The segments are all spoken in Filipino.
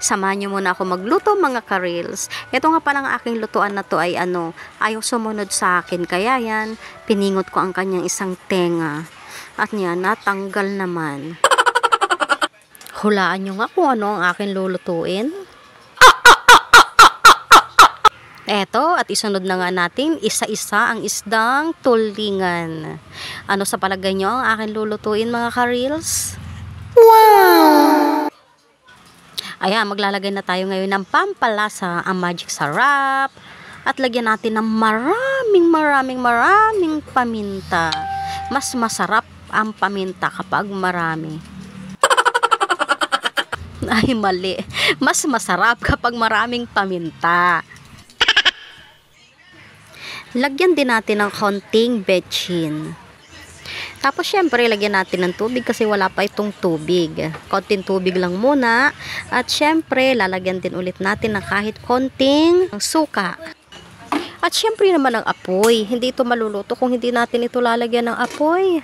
Samahan niyo muna ako magluto mga ka-reels. Ito nga palang aking lutuan na to ay ayaw sumunod sa akin. Kaya yan, piningot ko ang kanyang isang tenga. At yan, natanggal naman. Hulaan nyo nga kung ano ang aking lulutuin. Eto, at isunod na nga natin isa-isa ang isdang tulingan. Ano sa palagay nyo ang aking lulutuin mga ka-reels? Wow! Ayan, maglalagay na tayo ngayon ng pampalasa, ang magic sarap. At lagyan natin ng maraming paminta. Mas masarap ang paminta kapag marami. Ay, mali. Mas masarap kapag maraming paminta. Lagyan din natin ng konting betchin. Tapos syempre, lagyan natin ng tubig kasi wala pa itong tubig. Konting tubig lang muna. At syempre, lalagyan din ulit natin ng kahit konting suka. At syempre naman ang apoy. Hindi ito maluluto kung hindi natin ito lalagyan ng apoy.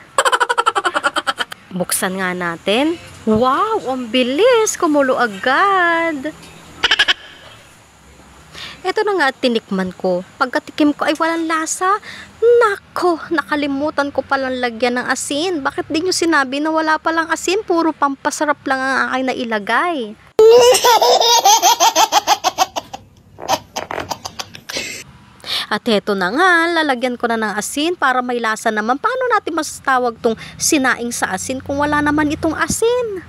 Buksan nga natin. Wow, ang bilis. Kumulo agad. Ito na nga tinikman ko. Pagkatikim ko ay walang lasa. Nako, nakalimutan ko palang lagyan ng asin. Bakit di nyo sinabi na wala palang asin? Puro pampasarap lang ang aking nailagay. At eto na nga, lalagyan ko na ng asin para may lasa naman. Paano natin masatawag tong sinaing sa asin kung wala naman itong asin?